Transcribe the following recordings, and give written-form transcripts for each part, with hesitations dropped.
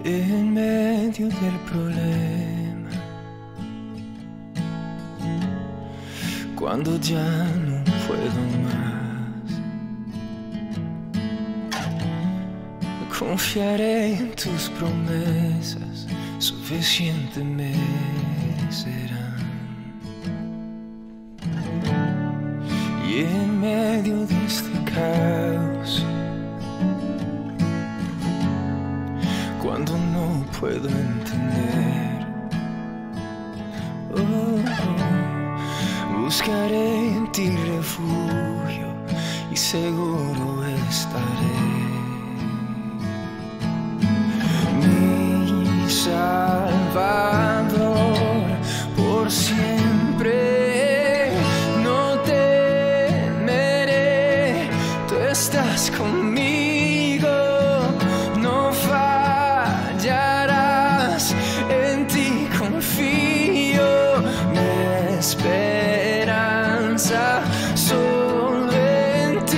en medio del problema, cuando ya no puedo más, confiaré en tus promesas, suficiente me serán. Y en medio de este caos, cuando no puedo entender, buscaré en ti refugio y seguro estaré. Mi Salvador, por siempre no temeré, tú estás conmigo, no fallarás, en ti confío, mi esperanza solo en ti.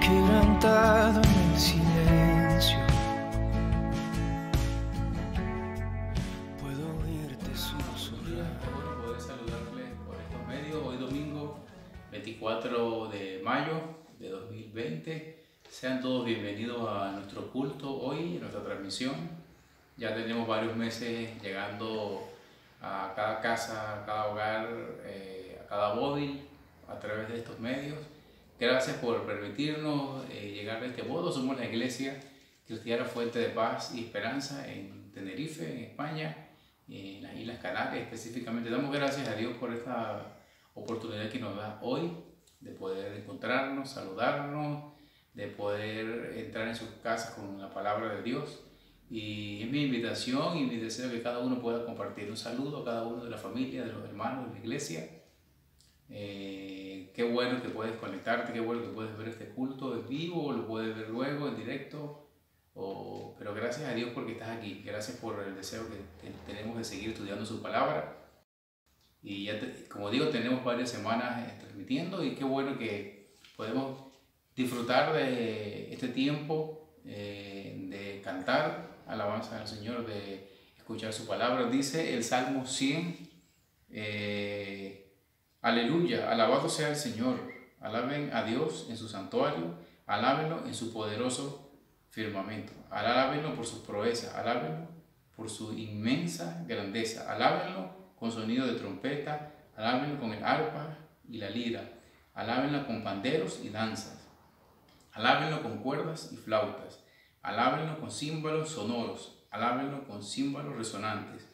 Quebrantado en el silencio, puedo oírte susurrar. Poder saludarles por estos medios. Hoy domingo 24 de mayo de 2020. Sean todos bienvenidos a nuestro culto hoy, en nuestra transmisión. Ya tenemos varios meses llegando a cada casa, a cada hogar, a cada móvil a través de estos medios. Gracias por permitirnos llegar a este modo. Somos la Iglesia Cristiana Fuente de Paz y Esperanza en Tenerife, en España, en las Islas Canarias específicamente. Damos gracias a Dios por esta oportunidad que nos da hoy de poder encontrarnos, saludarnos, de poder entrar en sus casas con la palabra de Dios. Y es mi invitación y mi deseo que cada uno pueda compartir un saludo a cada uno de la familia, de los hermanos, de la iglesia. Qué bueno que puedes conectarte, qué bueno que puedes ver este culto en vivo, lo puedes ver luego en directo. Pero gracias a Dios porque estás aquí. Gracias por el deseo que tenemos de seguir estudiando su palabra. Y ya como digo, tenemos varias semanas transmitiendo y qué bueno que podemos disfrutar de este tiempo de cantar alabanza al Señor, de escuchar su palabra. Dice el Salmo 100, aleluya, alabado sea el Señor, alaben a Dios en su santuario, alábenlo en su poderoso firmamento, alábenlo por sus proezas, alábenlo por su inmensa grandeza, alábenlo con sonido de trompeta, alábenlo con el arpa y la lira, alábenlo con panderos y danzas, alábenlo con cuerdas y flautas, alábenlo con címbalos sonoros, alábenlo con címbalos resonantes,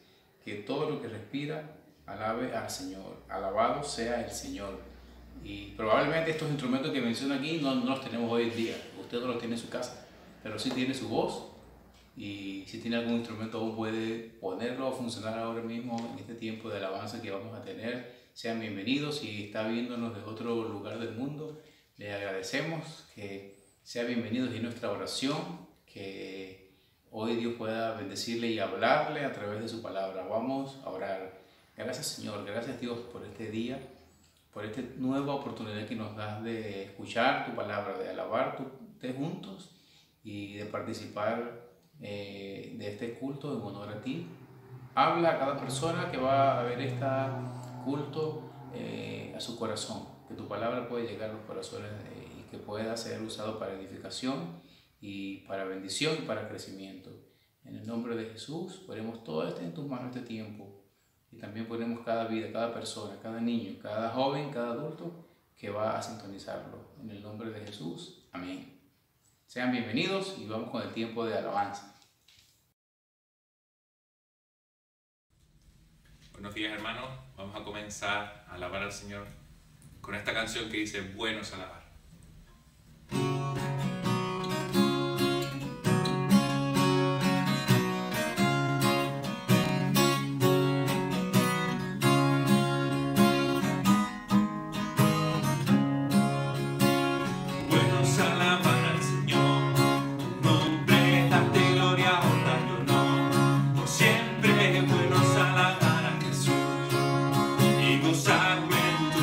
que todo lo que respira alabe al Señor, alabado sea el Señor. Y probablemente estos instrumentos que menciono aquí no los tenemos hoy en día, usted no los tiene en su casa, pero sí tiene su voz, y si tiene algún instrumento aún puede ponerlo a funcionar ahora mismo en este tiempo de alabanza que vamos a tener. Sean bienvenidos. Si está viéndonos de otro lugar del mundo, les agradecemos que sean bienvenidos, y nuestra oración que hoy Dios pueda bendecirle y hablarle a través de su palabra. Vamos a orar. Gracias Señor, gracias Dios por este día, por esta nueva oportunidad que nos das de escuchar tu palabra, de alabarte juntos y de participar de este culto en honor a ti. Habla a cada persona que va a ver este culto a su corazón, que tu palabra pueda llegar a los corazones y que pueda ser usado para edificación y para bendición y para crecimiento. En el nombre de Jesús ponemos todo esto en tus manos este tiempo, y también ponemos cada vida, cada persona, cada niño, cada joven, cada adulto que va a sintonizarlo. En el nombre de Jesús, amén. Sean bienvenidos y vamos con el tiempo de alabanza. Buenos días hermanos, vamos a comenzar a alabar al Señor con esta canción que dice bueno es alabar. Siempre es bueno alabar a Jesús y gozarme en tu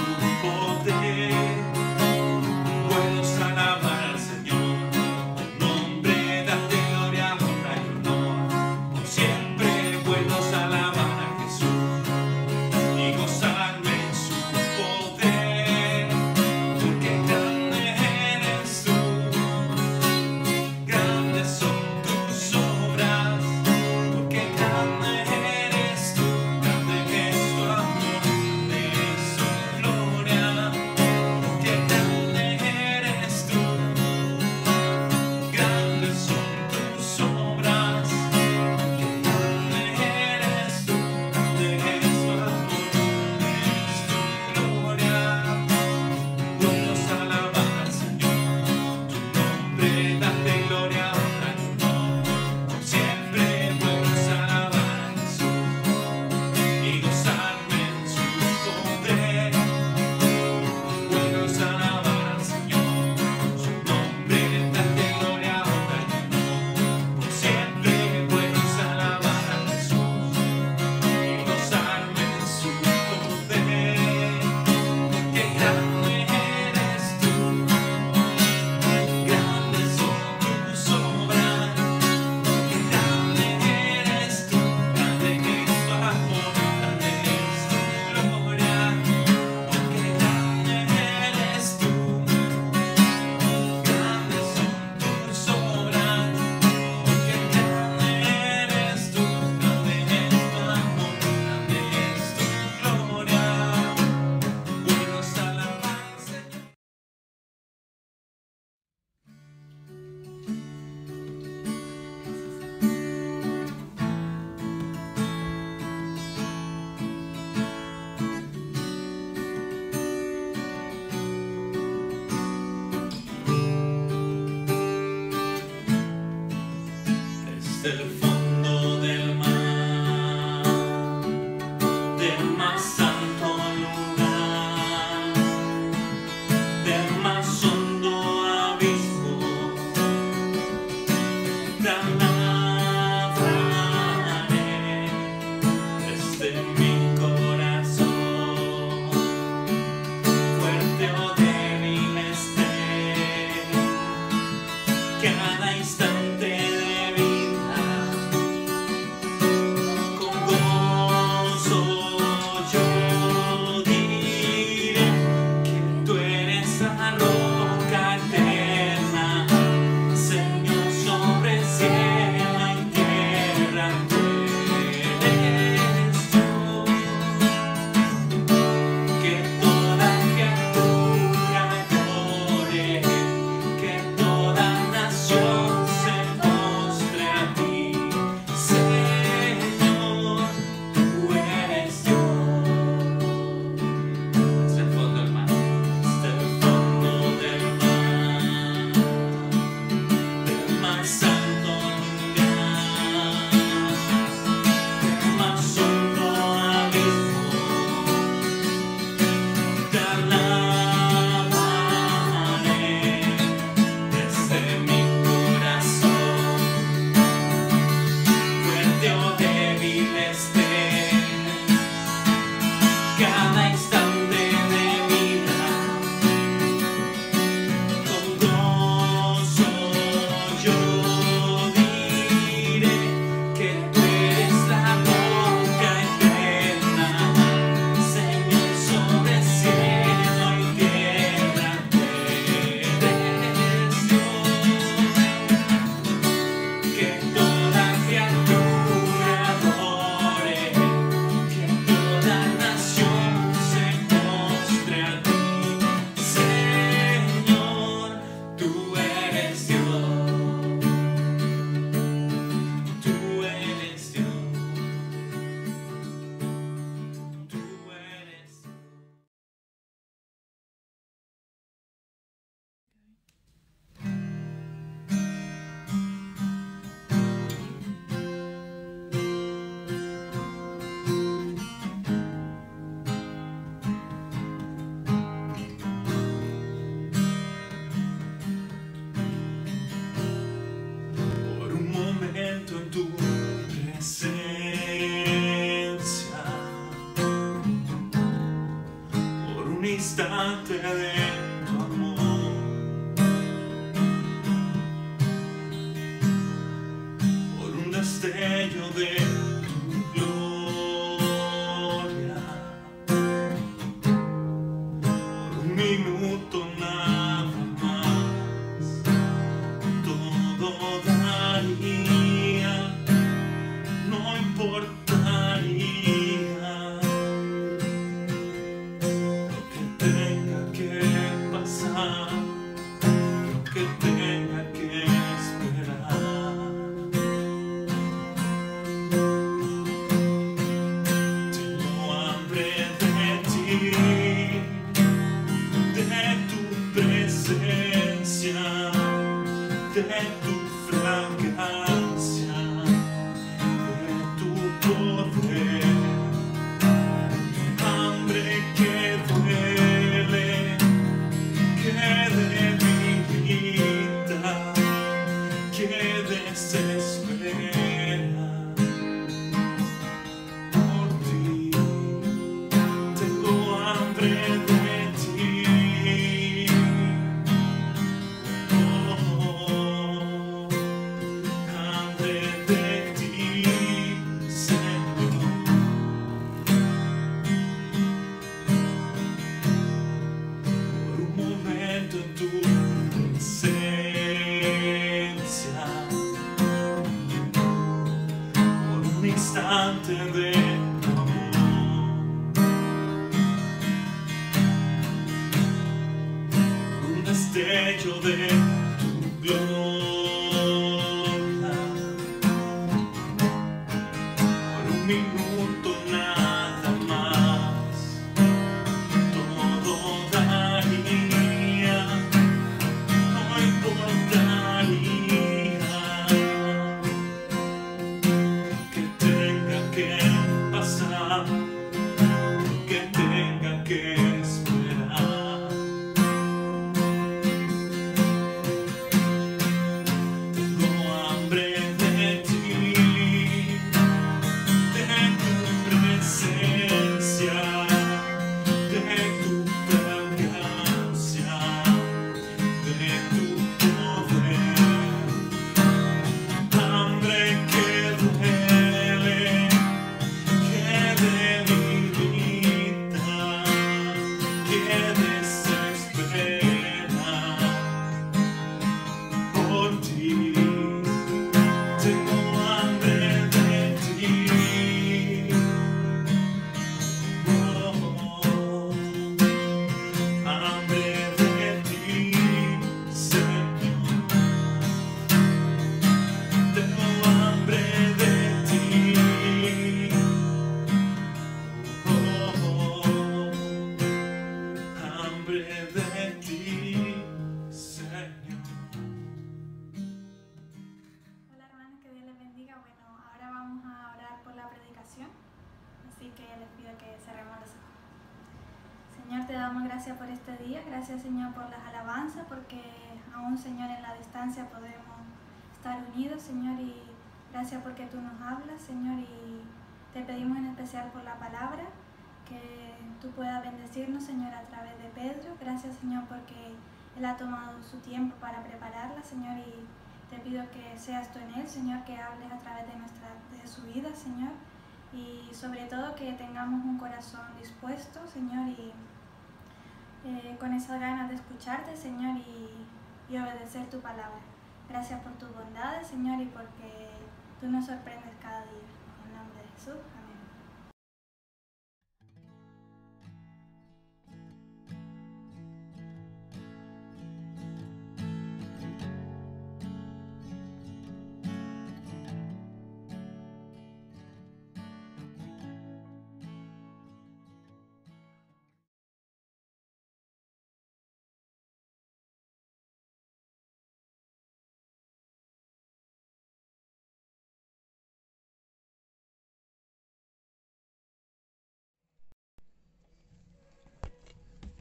un instante de tu amor, por un destello de tu gloria, por un minuto nada más, todo daría, no importaría lo que tenga que pasar, lo que tenga que esperar. Tengo hambre de ti, de tu presencia, de tu fragancia, de tu poder. Hambre que duele, que debilita, que desespera por ti. Tengo hambre de ti. Oh, hambre de ti, Señor. Por un momento en tu presencia, por un instante de tu amor, por un destello de tu gloria, por un minuto nada más, todo daría, no importaría que tenga que pasar, que tenga que esperar. Tengo hambre de ti, de tu presencia, de tu fragancia, de tu poder. Hambre que duele, que debilita, que desespera por ti. Tengo hambre de ti. Oh, hambre de ti, Señor. Tengo hambre de ti. Oh, hambre de ti, Señor. Hola hermanos, que Dios les bendiga. Bueno, ahora vamos a orar por la predicación, así que les pido que cerremos los ojos. Señor, te damos gracias por este día, gracias Señor por las alabanzas, porque aún Señor en la distancia podemos estar unidos, Señor, y gracias porque tú nos hablas, Señor, y te pedimos en especial por la palabra, que tú puedas bendecirnos, Señor, a través de Pedro. Gracias Señor porque él ha tomado su tiempo para prepararla, Señor, y te pido que seas tú en él, Señor, que hables a través de su vida, Señor, y sobre todo que tengamos un corazón dispuesto, Señor, y con esas ganas de escucharte, Señor, y obedecer tu palabra. Gracias por tus bondades, Señor, y porque tú nos sorprendes cada día. En el nombre de Jesús, amén.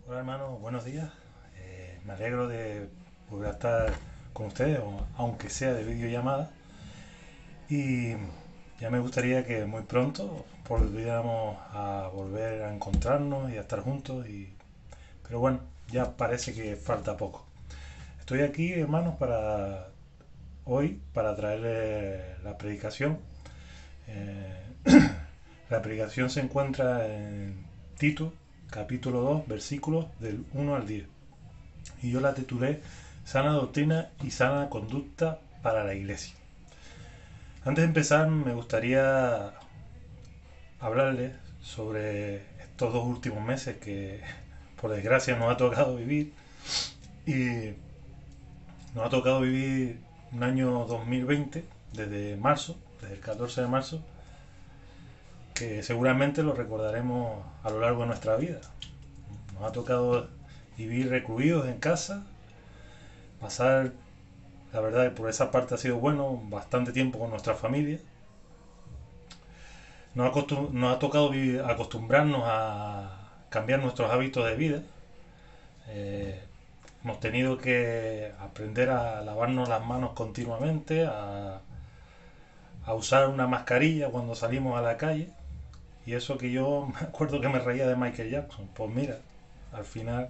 Hola hermanos, buenos días. Me alegro de poder estar con ustedes, aunque sea de videollamada. Y ya me gustaría que muy pronto volviéramos a volver a encontrarnos y a estar juntos y Pero bueno, ya parece que falta poco. Estoy aquí, hermanos, para hoy, para traerles la predicación. La predicación se encuentra en Tito, capítulo 2, versículos del 1 al 10. Y yo la titulé Sana doctrina y sana conducta para la iglesia. Antes de empezar, me gustaría hablarles sobre estos 2 últimos meses que, por desgracia, nos ha tocado vivir. Y nos ha tocado vivir un año 2020, desde marzo, desde el 14 de marzo, que seguramente lo recordaremos a lo largo de nuestra vida. Nos ha tocado vivir recluidos en casa, pasar, la verdad, por esa parte ha sido bueno, bastante tiempo con nuestra familia. Nos ha tocado acostumbrarnos a cambiar nuestros hábitos de vida. Hemos tenido que aprender a lavarnos las manos continuamente, a usar una mascarilla cuando salimos a la calle. Y eso que yo me acuerdo que me reía de Michael Jackson. Pues mira, al final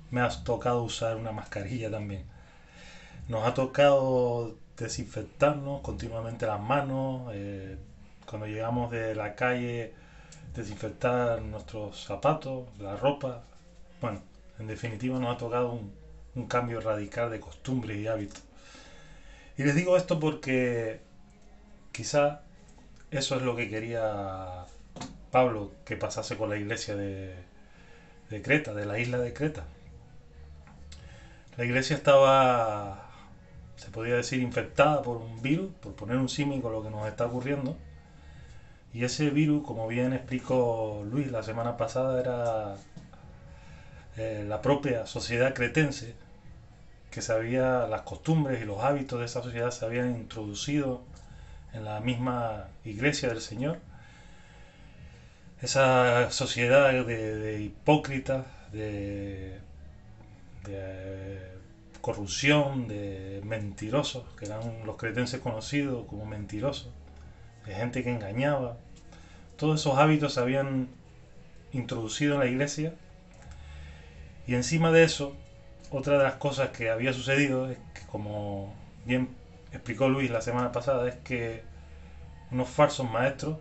me ha tocado usar una mascarilla también. Nos ha tocado desinfectarnos continuamente las manos. Cuando llegamos de la calle, desinfectar nuestros zapatos, la ropa. Bueno, en definitiva nos ha tocado un cambio radical de costumbres y hábitos. Y les digo esto porque quizá eso es lo que quería Pablo que pasase con la iglesia de Creta, de la isla de Creta. La iglesia estaba, se podría decir, infectada por un virus, por poner un símil con lo que nos está ocurriendo. Y ese virus, como bien explicó Luis la semana pasada, era la propia sociedad cretense, que las costumbres y los hábitos de esa sociedad se habían introducido en la misma iglesia del Señor. Esa sociedad de hipócritas, de corrupción, de mentirosos, que eran los cretenses conocidos como mentirosos, de gente que engañaba. Todos esos hábitos se habían introducido en la iglesia, y encima de eso, otra de las cosas que había sucedido es que, como bien explicó Luis la semana pasada, es que unos falsos maestros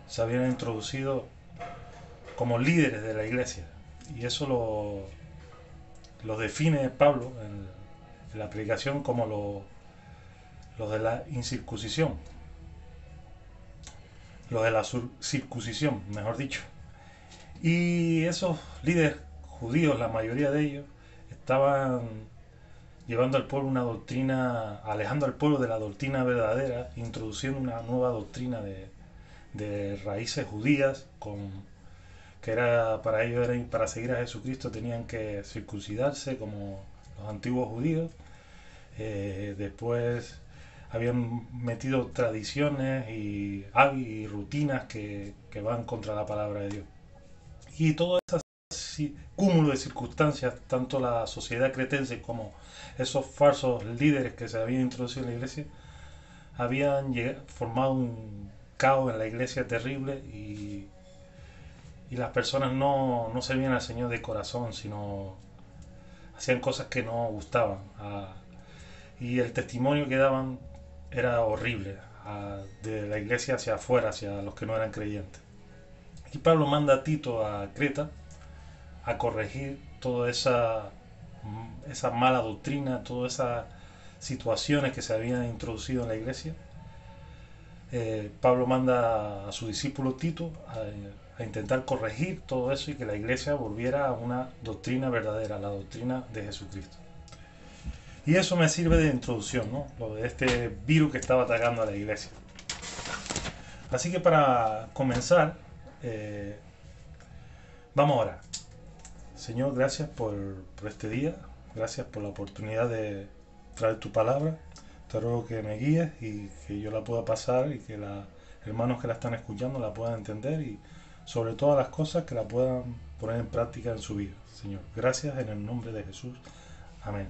se habían introducido como líderes de la iglesia, y eso lo define Pablo en la predicación como los de la incircuncisión, los de la circuncisión, mejor dicho. Y esos líderes judíos, la mayoría de ellos, estaban llevando al pueblo una doctrina, alejando al pueblo de la doctrina verdadera, introduciendo una nueva doctrina de raíces judías, que era para ellos, para seguir a Jesucristo tenían que circuncidarse como los antiguos judíos. Después habían metido tradiciones y rutinas que van contra la palabra de Dios. Y todo ese cúmulo de circunstancias, tanto la sociedad cretense como esos falsos líderes que se habían introducido en la iglesia, habían formado un caos en la iglesia terrible, y las personas no servían al Señor de corazón, sino hacían cosas que no gustaban. Y el testimonio que daban era horrible, de la iglesia hacia afuera, hacia los que no eran creyentes. Y Pablo manda a Tito a Creta a corregir toda esa mala doctrina, todas esas situaciones que se habían introducido en la iglesia. Pablo manda a su discípulo Tito a intentar corregir todo eso y que la iglesia volviera a una doctrina verdadera, la doctrina de Jesucristo. Y eso me sirve de introducción, ¿no? Lo de este virus que estaba atacando a la iglesia. Así que para comenzar, vamos a orar. Señor, gracias por este día, gracias por la oportunidad de traer tu palabra. Te ruego que me guíes y que yo la pueda pasar, y que los hermanos que la están escuchando la puedan entender, y sobre todas las cosas que la puedan poner en práctica en su vida. Señor, gracias en el nombre de Jesús. Amén.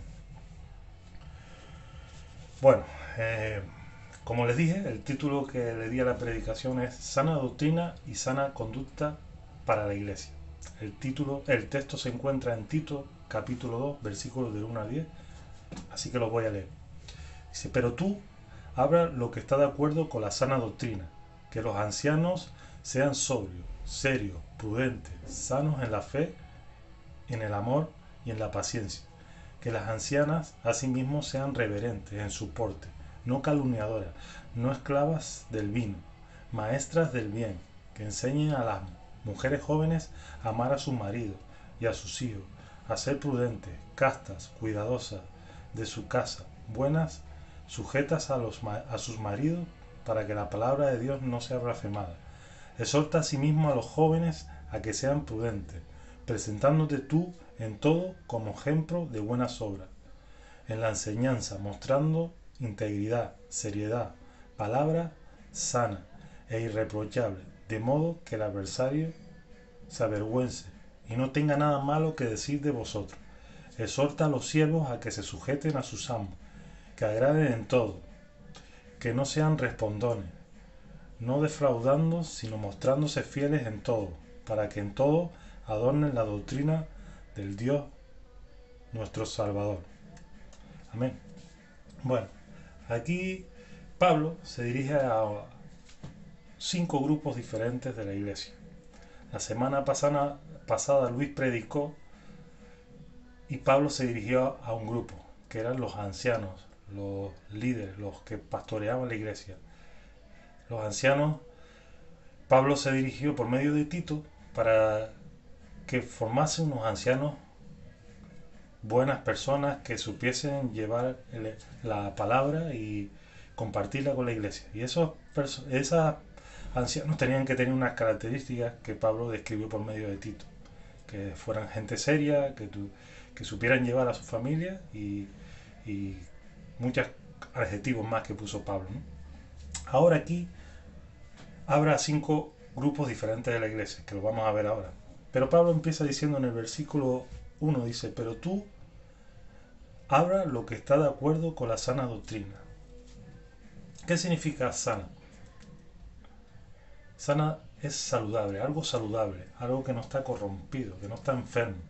Bueno, como les dije, el título que le di a la predicación es Sana doctrina y sana conducta para la iglesia. El texto se encuentra en Tito, capítulo 2, versículos del 1 al 10, así que los voy a leer. Dice, pero tú habla lo que está de acuerdo con la sana doctrina, que los ancianos sean sobrios, serios, prudentes, sanos en la fe, en el amor y en la paciencia. Que las ancianas asimismo sean reverentes en su porte, no calumniadoras, no esclavas del vino, maestras del bien, que enseñen a las mujeres jóvenes a amar a sus maridos y a sus hijos, a ser prudentes, castas, cuidadosas de su casa, buenas, sujetas a sus maridos, para que la palabra de Dios no sea blasfemada. Exhorta asimismo a los jóvenes a que sean prudentes, presentándote tú en todo como ejemplo de buenas obras, en la enseñanza, mostrando integridad, seriedad, palabra sana e irreprochable, de modo que el adversario se avergüence y no tenga nada malo que decir de vosotros. Exhorta a los siervos a que se sujeten a sus amos, que agraden en todo, que no sean respondones, no defraudando, sino mostrándose fieles en todo, para que en todo adornen la doctrina del Dios nuestro Salvador. Amén. Bueno, aquí Pablo se dirige a 5 grupos diferentes de la iglesia. La semana pasada Luis predicó y Pablo se dirigió a un grupo, que eran los ancianos, los líderes, los que pastoreaban la iglesia. Los ancianos, Pablo se dirigió por medio de Tito para que formase unos ancianos, buenas personas que supiesen llevar la palabra y compartirla con la iglesia. Y esos ancianos tenían que tener unas características que Pablo describió por medio de Tito, que fueran gente seria, que supieran llevar a su familia y muchos adjetivos más que puso Pablo, ¿no? Ahora aquí habrá 5 grupos diferentes de la iglesia, que lo vamos a ver ahora. Pero Pablo empieza diciendo en el versículo 1, dice, pero tú habla lo que está de acuerdo con la sana doctrina. ¿Qué significa sana? Sana es saludable, algo que no está corrompido, que no está enfermo,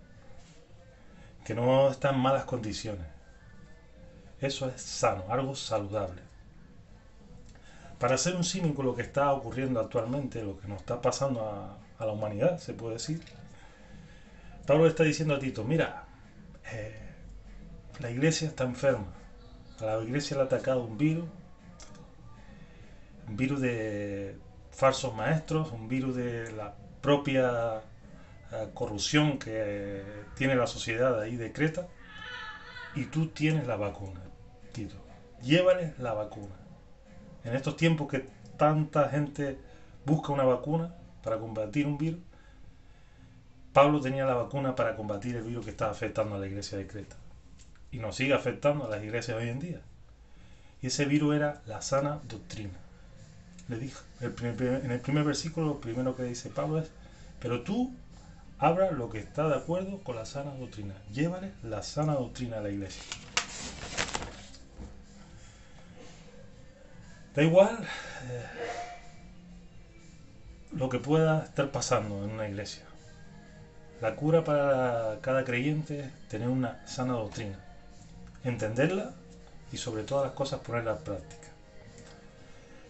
que no está en malas condiciones. Eso es sano, algo saludable. Para hacer un símil con lo que está ocurriendo actualmente, lo que nos está pasando a la humanidad, se puede decir, Pablo le está diciendo a Tito, mira, la iglesia está enferma, a la iglesia le ha atacado un virus de falsos maestros, un virus de la propia corrupción que tiene la sociedad ahí de Creta, y tú tienes la vacuna, Tito, llévales la vacuna. En estos tiempos que tanta gente busca una vacuna para combatir un virus, Pablo tenía la vacuna para combatir el virus que estaba afectando a la iglesia de Creta y nos sigue afectando a las iglesias hoy en día. Y ese virus era la sana doctrina. Le dijo, en el primer versículo, lo primero que dice Pablo es, pero tú habla lo que está de acuerdo con la sana doctrina. Llévale la sana doctrina a la iglesia. Da igual lo que pueda estar pasando en una iglesia. La cura para cada creyente es tener una sana doctrina, entenderla y sobre todas las cosas ponerla en práctica.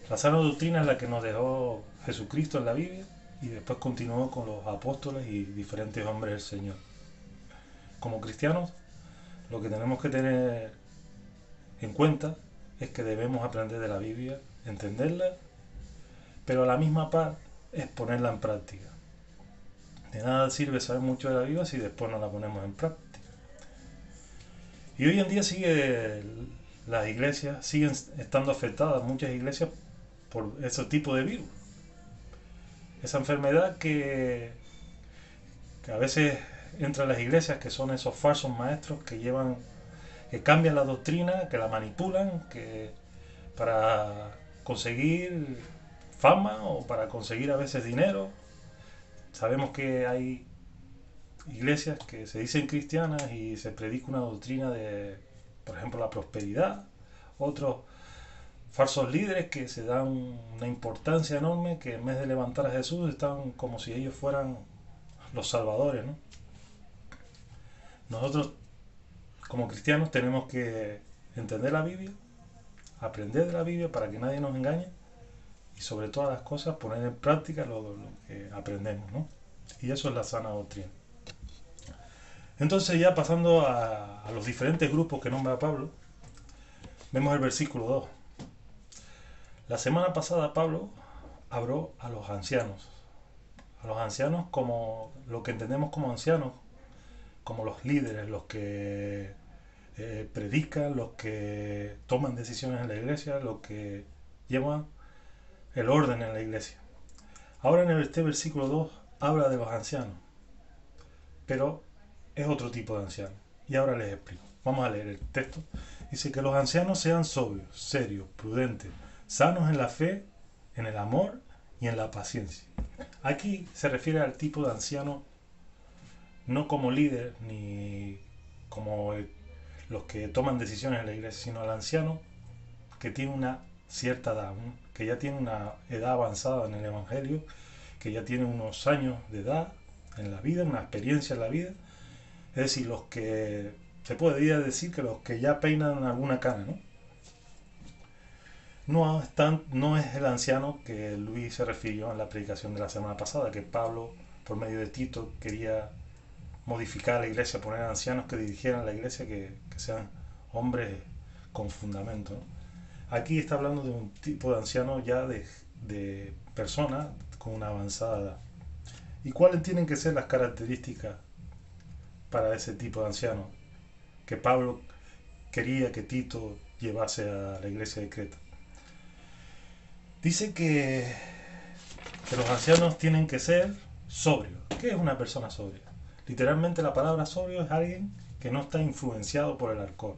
La sana doctrina es la que nos dejó Jesucristo en la Biblia y después continuó con los apóstoles y diferentes hombres del Señor. Como cristianos, lo que tenemos que tener en cuenta es que debemos aprender de la Biblia, entenderla, pero a la misma par es ponerla en práctica. De nada sirve saber mucho de la Biblia si después no la ponemos en práctica. Y hoy en día las iglesias siguen estando afectadas, muchas iglesias, por ese tipo de virus. Esa enfermedad que a veces entra en las iglesias, que son esos falsos maestros que cambian la doctrina, que la manipulan, que para conseguir fama o para conseguir a veces dinero. Sabemos que hay iglesias que se dicen cristianas y se predica una doctrina de, por ejemplo, la prosperidad. Otros falsos líderes que se dan una importancia enorme, que en vez de levantar a Jesús están como si ellos fueran los salvadores, ¿no? Nosotros, como cristianos, tenemos que entender la Biblia, aprender de la Biblia para que nadie nos engañe y sobre todas las cosas poner en práctica lo que aprendemos, ¿no? Y eso es la sana doctrina. Entonces, ya pasando a los diferentes grupos que nombra Pablo, vemos el versículo 2. La semana pasada Pablo habló a los ancianos como lo que entendemos como ancianos, como los líderes, los que predican, los que toman decisiones en la iglesia, los que llevan el orden en la iglesia. Ahora en este versículo 2 habla de los ancianos, pero es otro tipo de ancianos. Y ahora les explico. Vamos a leer el texto. Dice que los ancianos sean sobrios, serios, prudentes, sanos en la fe, en el amor y en la paciencia. Aquí se refiere al tipo de anciano, no como líder ni como los que toman decisiones en la iglesia, sino al anciano que tiene una cierta edad, que ya tiene una edad avanzada en el evangelio, que ya tiene unos años de edad en la vida, una experiencia en la vida. Es decir, los que se podría decir que los que ya peinan alguna cana, ¿no? No es el anciano que Luis se refirió en la predicación de la semana pasada, que Pablo, por medio de Tito, quería modificar la iglesia, poner ancianos que dirigieran la iglesia, que sean hombres con fundamento, ¿no? Aquí está hablando de un tipo de anciano ya de persona con una avanzada edad. ¿Y cuáles tienen que ser las características para ese tipo de anciano que Pablo quería que Tito llevase a la iglesia de Creta? Dice que los ancianos tienen que ser sobrios. ¿Qué es una persona sobria? Literalmente la palabra sobrio es alguien que no está influenciado por el alcohol.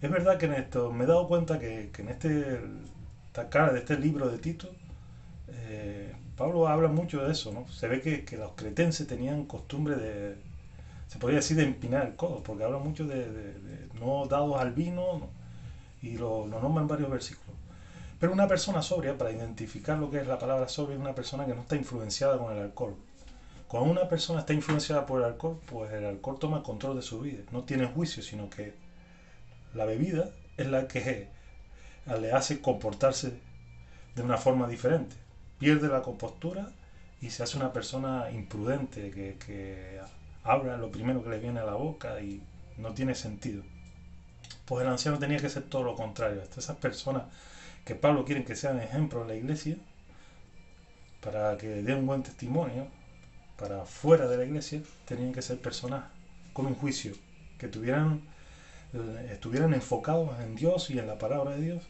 Es verdad que en esto me he dado cuenta que en esta cara de este libro de Tito, Pablo habla mucho de eso, ¿no? Se ve que los cretenses tenían costumbre se podría decir, de empinar el codo, porque habla mucho de no dados al vino, ¿no? Y lo nombra en varios versículos. Pero una persona sobria, para identificar lo que es la palabra sobria, es una persona que no está influenciada con el alcohol. Cuando una persona está influenciada por el alcohol, pues el alcohol toma el control de su vida. No tiene juicio, sino que la bebida es la que le hace comportarse de una forma diferente. Pierde la compostura y se hace una persona imprudente que habla lo primero que le viene a la boca y no tiene sentido. Pues el anciano tenía que ser todo lo contrario. Esas personas que Pablo quiere que sean ejemplos en la iglesia, para que den un buen testimonio para fuera de la iglesia, tenían que ser personas con un juicio, que estuvieran enfocados en Dios y en la palabra de Dios,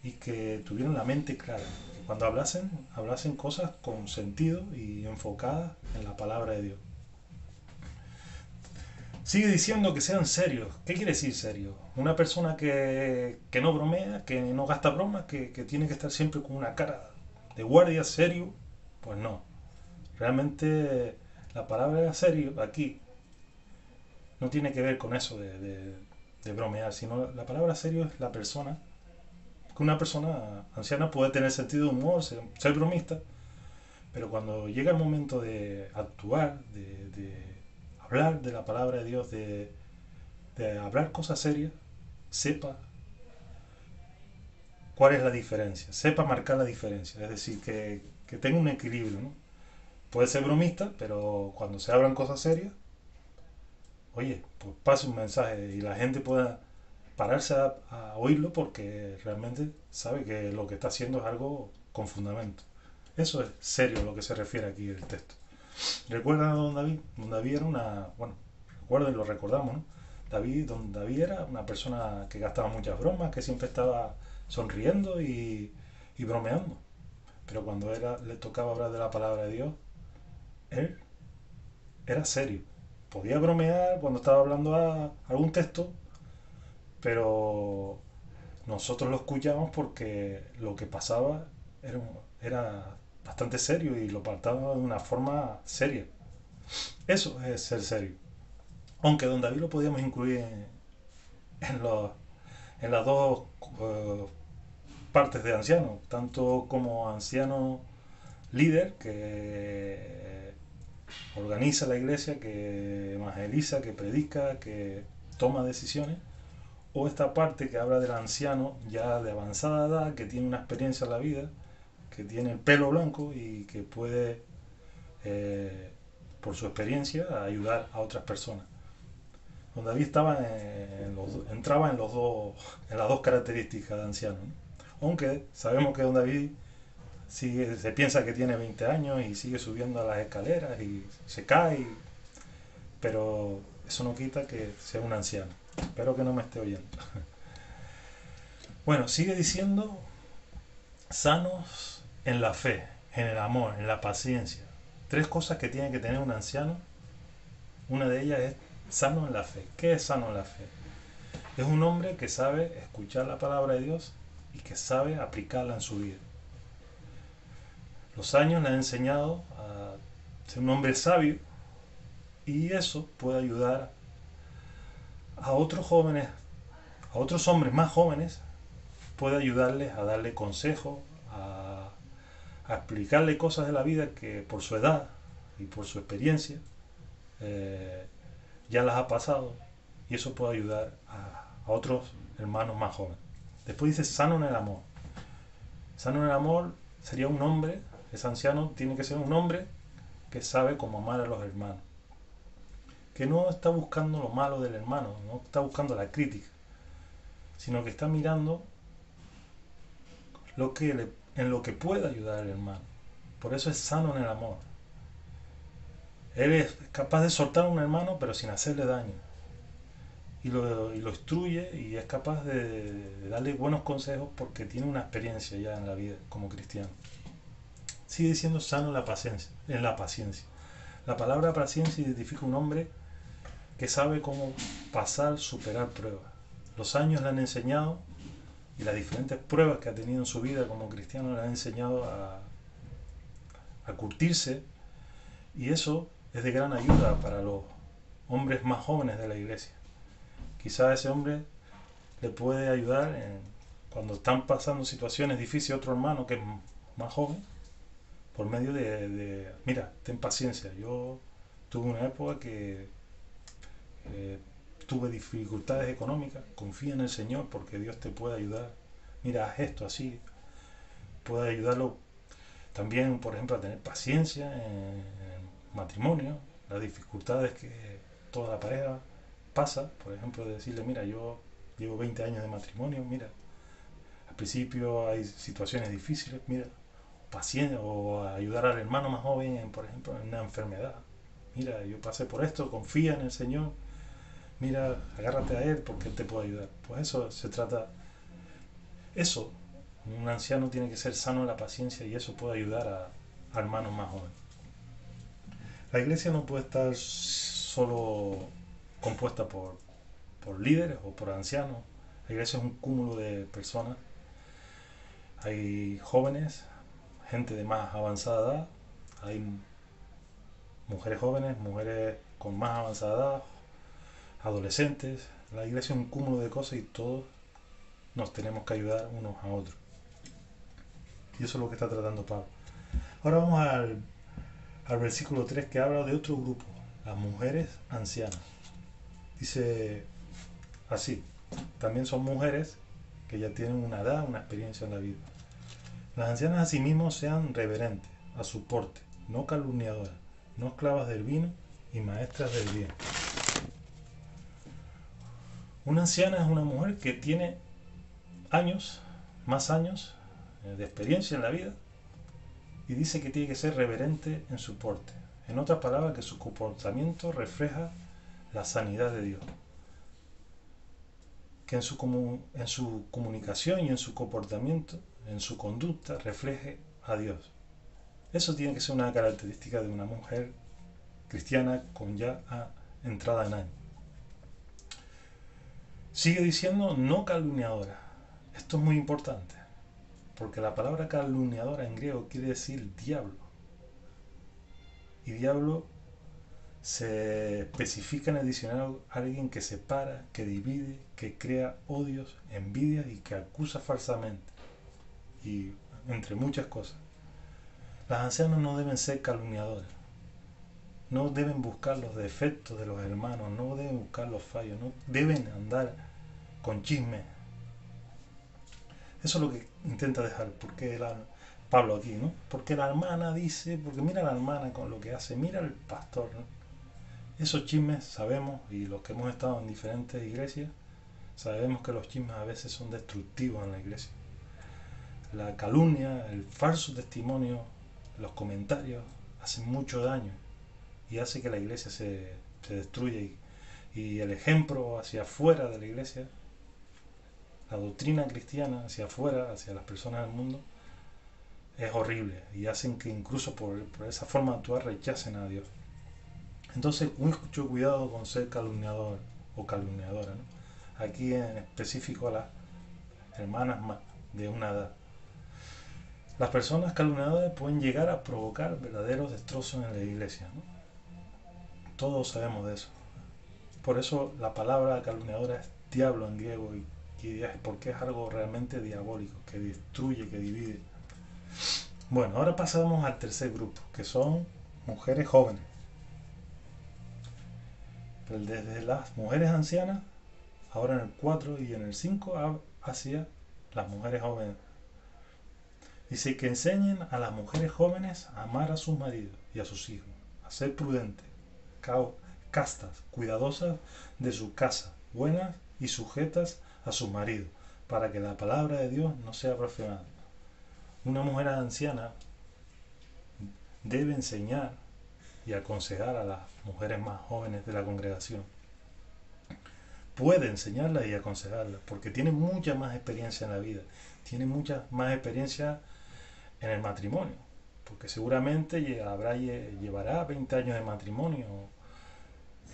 y que tuvieran la mente clara. Que cuando hablasen cosas con sentido y enfocadas en la palabra de Dios. Sigue diciendo que sean serios. ¿Qué quiere decir serio? Una persona que no bromea, que no gasta bromas, que tiene que estar siempre con una cara de guardia, serio. Pues no. Realmente la palabra serio aquí no tiene que ver con eso de bromear, sino la palabra serio es la persona, que una persona anciana puede tener sentido de humor, ser bromista, pero cuando llega el momento de actuar, de hablar de la palabra de Dios, de hablar cosas serias, sepa cuál es la diferencia, sepa marcar la diferencia, es decir, que tenga un equilibrio, ¿no? Puede ser bromista, pero cuando se hablan cosas serias, oye, pues pase un mensaje y la gente pueda pararse a oírlo porque realmente sabe que lo que está haciendo es algo con fundamento. Eso es serio lo que se refiere aquí el texto. ¿Recuerdan a don David? Don David era recuerden, lo recordamos, ¿no? Don David era una persona que gastaba muchas bromas, que siempre estaba sonriendo y bromeando. Pero cuando le tocaba hablar de la palabra de Dios, él era serio. Podía bromear cuando estaba hablando a algún texto, pero nosotros lo escuchábamos porque lo que pasaba era bastante serio y lo trataba de una forma seria. Eso es ser serio. Aunque don David lo podíamos incluir en las dos partes de anciano, tanto como anciano líder, que organiza la iglesia, que evangeliza, que predica, que toma decisiones, o esta parte que habla del anciano ya de avanzada edad, que tiene una experiencia en la vida, que tiene el pelo blanco y que puede, por su experiencia, ayudar a otras personas. Don David entraba en las dos características de anciano, ¿no? Aunque sabemos que Don David se piensa que tiene 20 años y sigue subiendo a las escaleras y se cae, pero eso no quita que sea un anciano. Espero que no me esté oyendo. Bueno, sigue diciendo, sanos en la fe, en el amor, en la paciencia. 3 cosas que tiene que tener un anciano. Una de ellas es sano en la fe. ¿Qué es sano en la fe? Es un hombre que sabe escuchar la palabra de Dios y que sabe aplicarla en su vida. Los años le han enseñado a ser un hombre sabio y eso puede ayudar a otros jóvenes, a otros hombres más jóvenes, puede ayudarles a darle consejos, a explicarle cosas de la vida que por su edad y por su experiencia ya las ha pasado, y eso puede ayudar a otros hermanos más jóvenes. Después dice sano en el amor. Sano en el amor sería un hombre, ese anciano tiene que ser un hombre que sabe cómo amar a los hermanos, que no está buscando lo malo del hermano, no está buscando la crítica, sino que está mirando en lo que puede ayudar al hermano. Por eso es sano en el amor. Él es capaz de soltar a un hermano pero sin hacerle daño, y lo instruye y es capaz de darle buenos consejos porque tiene una experiencia ya en la vida como cristiano. Sigue diciendo sano en la paciencia. La palabra paciencia identifica un hombre que sabe cómo superar pruebas. Los años le han enseñado, y las diferentes pruebas que ha tenido en su vida como cristiano le han enseñado a curtirse, y eso es de gran ayuda para los hombres más jóvenes de la iglesia. Quizás ese hombre le puede ayudar cuando están pasando situaciones difíciles a otro hermano que es más joven, por medio de mira, ten paciencia. Yo tuve una época que tuve dificultades económicas, confía en el Señor porque Dios te puede ayudar. Mira, haz esto así. Puede ayudarlo también, por ejemplo, a tener paciencia en matrimonio, las dificultades que toda la pareja pasa. Por ejemplo, de decirle, mira, yo llevo 20 años de matrimonio, mira, al principio hay situaciones difíciles, mira, paciencia, o ayudar al hermano más joven, por ejemplo, en una enfermedad. Mira, yo pasé por esto, confía en el Señor, mira, agárrate a Él porque Él te puede ayudar. Pues eso se trata, eso, un anciano tiene que ser sano en la paciencia y eso puede ayudar a hermanos más jóvenes. La iglesia no puede estar solo compuesta por líderes o por ancianos. La iglesia es un cúmulo de personas. Hay jóvenes, gente de más avanzada edad, hay mujeres jóvenes, mujeres con más avanzada edad, adolescentes. La iglesia es un cúmulo de cosas y todos nos tenemos que ayudar unos a otros. Y eso es lo que está tratando Pablo. Ahora vamos al versículo 3, que habla de otro grupo, las mujeres ancianas. Dice así, también son mujeres que ya tienen una edad, una experiencia en la vida. Las ancianas asimismo sean reverentes a su porte, no calumniadoras, no esclavas del vino y maestras del bien. Una anciana es una mujer que tiene más años de experiencia en la vida, y dice que tiene que ser reverente en su porte. En otras palabras, que su comportamiento refleja la sanidad de Dios. Que en su comunicación y en su comportamiento, en su conducta, refleje a Dios. Eso tiene que ser una característica de una mujer cristiana con ya entrada en años. Sigue diciendo no calumniadora. Esto es muy importante, porque la palabra calumniadora en griego quiere decir diablo. Y diablo se especifica en el diccionario alguien que separa, que divide, que crea odios, envidias y que acusa falsamente. Y entre muchas cosas. Las ancianas no deben ser calumniadoras. no deben buscar los defectos de los hermanos, no deben buscar los fallos, no deben andar con chismes. Eso es lo que intenta dejar, porque Pablo aquí, ¿no? Porque la hermana dice, porque mira la hermana con lo que hace, mira el pastor, ¿no? Esos chismes sabemos, y los que hemos estado en diferentes iglesias, sabemos que los chismes a veces son destructivos en la iglesia. La calumnia, el falso testimonio, los comentarios hacen mucho daño y hace que la iglesia se destruya, y el ejemplo hacia afuera de la iglesia, la doctrina cristiana hacia afuera, hacia las personas del mundo, es horrible, y hacen que incluso por esa forma de actuar rechacen a Dios. Entonces, mucho cuidado con ser calumniador o calumniadora, ¿no? Aquí en específico a las hermanas más de una edad. Las personas calumniadoras pueden llegar a provocar verdaderos destrozos en la iglesia, ¿no? Todos sabemos de eso. Por eso la palabra calumniadora es diablo en griego, porque es algo realmente diabólico, que destruye, que divide. Bueno, ahora pasamos al tercer grupo, que son mujeres jóvenes. Desde las mujeres ancianas, ahora en el 4 y en el 5, hacia las mujeres jóvenes. Dice que enseñen a las mujeres jóvenes a amar a sus maridos y a sus hijos, a ser prudentes, castas, cuidadosas de su casa, buenas y sujetas a sus maridos, para que la palabra de Dios no sea blasfemada. Una mujer anciana debe enseñar y aconsejar a las mujeres más jóvenes de la congregación. Puede enseñarlas y aconsejarlas porque tiene mucha más experiencia en la vida, tiene mucha más experiencia en el matrimonio, porque seguramente llevará 20 años de matrimonio,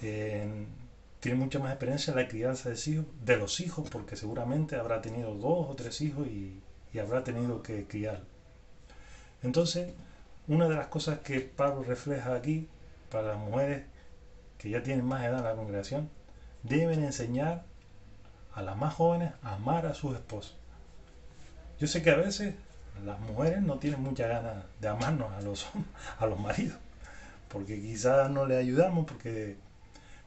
tiene mucha más experiencia en la crianza de los hijos, porque seguramente habrá tenido 2 o 3 hijos y habrá tenido que criar. Entonces, una de las cosas que Pablo refleja aquí para las mujeres que ya tienen más edad en la congregación, deben enseñar a las más jóvenes a amar a sus esposos. Yo sé que a veces las mujeres no tienen muchas ganas de amarnos a los maridos, porque quizás no les ayudamos,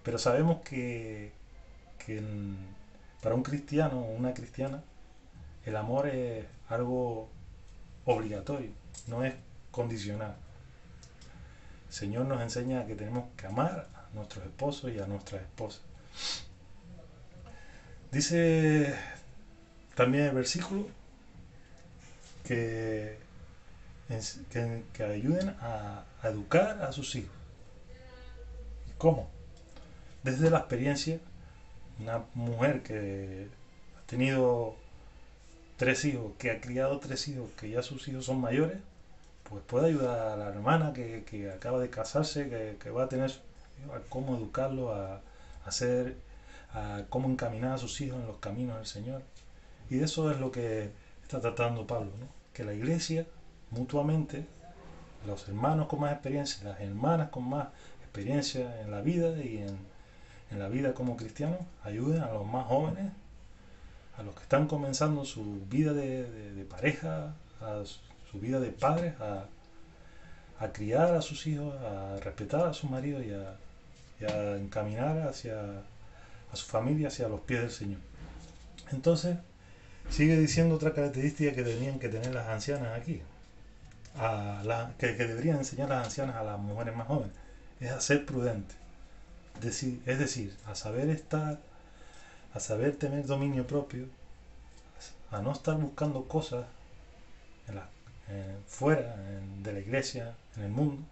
pero sabemos que para un cristiano o una cristiana el amor es algo obligatorio, no es condicional. El Señor nos enseña que tenemos que amar a nuestros esposos y a nuestras esposas. Dice también el versículo que ayuden a educar a sus hijos. ¿Cómo? Desde la experiencia, una mujer que ha tenido 3 hijos, que ha criado 3 hijos, que ya sus hijos son mayores, pues puede ayudar a la hermana que acaba de casarse, que va a tener a cómo educarlo, a cómo encaminar a sus hijos en los caminos del Señor. Y de eso es lo que está tratando Pablo, ¿no? Que la iglesia mutuamente, los hermanos con más experiencia, las hermanas con más experiencia en la vida y en la vida como cristianos, ayuden a los más jóvenes, a los que están comenzando su vida de pareja, a su vida de padres, a criar a sus hijos, a respetar a sus maridos y a encaminar a su familia hacia los pies del Señor. Entonces, sigue diciendo otra característica que tenían que tener las ancianas aquí, que deberían enseñar las ancianas a las mujeres más jóvenes, es a ser prudentes, es decir, a saber tener dominio propio, a no estar buscando cosas fuera de la iglesia, en el mundo,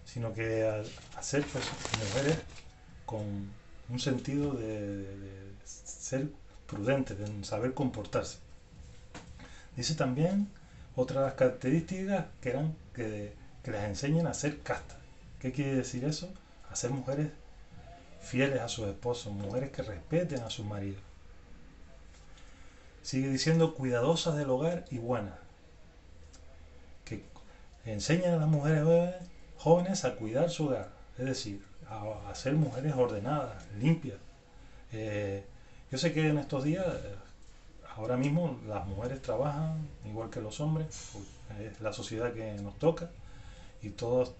sino que a ser mujeres con un sentido de ser prudentes, de saber comportarse. Dice también otra de las características que les enseñan a ser castas. ¿Qué quiere decir eso? A ser mujeres fieles a sus esposos, mujeres que respeten a sus maridos. Sigue diciendo cuidadosas del hogar y buenas, que enseñan a las mujeres jóvenes a cuidar su hogar, es decir, a ser mujeres ordenadas, limpias. Yo sé que en estos días, ahora mismo, las mujeres trabajan igual que los hombres, es la sociedad que nos toca y todos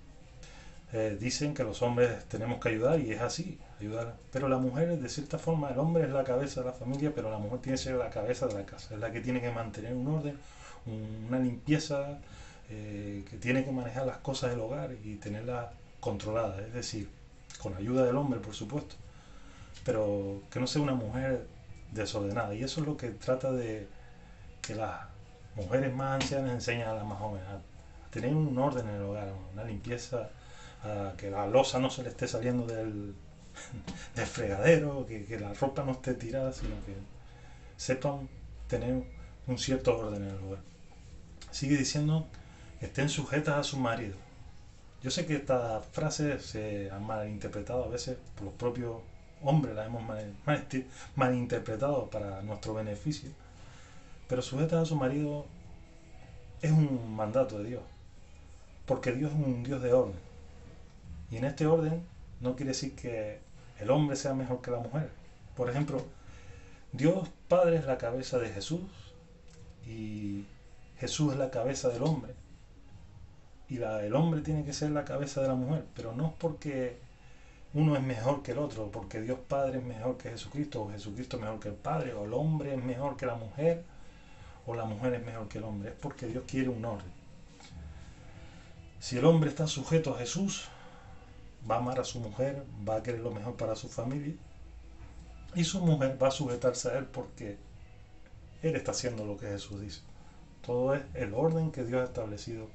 dicen que los hombres tenemos que ayudar, y es así, ayudar. Pero la mujer, de cierta forma, el hombre es la cabeza de la familia, pero la mujer tiene que ser la cabeza de la casa. Es la que tiene que mantener un orden, una limpieza, que tiene que manejar las cosas del hogar y tenerlas controladas. Es decir, con ayuda del hombre, por supuesto, pero que no sea una mujer desordenada. Y eso es lo que trata de que las mujeres más ancianas enseñan a las más jóvenes, a tener un orden en el hogar, una limpieza, a que la loza no se le esté saliendo del fregadero, que la ropa no esté tirada, sino que sepan tener un cierto orden en el hogar. Sigue diciendo que estén sujetas a su marido. Yo sé que esta frase se ha malinterpretado a veces por los propios hombres, la hemos malinterpretado para nuestro beneficio, pero sujetas a su marido es un mandato de Dios, porque Dios es un Dios de orden, y en este orden no quiere decir que el hombre sea mejor que la mujer. Por ejemplo, Dios Padre es la cabeza de Jesús, y Jesús es la cabeza del hombre, y el hombre tiene que ser la cabeza de la mujer, pero no es porque uno es mejor que el otro, porque Dios Padre es mejor que Jesucristo, o Jesucristo es mejor que el Padre, o el hombre es mejor que la mujer, o la mujer es mejor que el hombre. Es porque Dios quiere un orden. Si el hombre está sujeto a Jesús, va a amar a su mujer, va a querer lo mejor para su familia, y su mujer va a sujetarse a él porque él está haciendo lo que Jesús dice. Todo es el orden que Dios ha establecido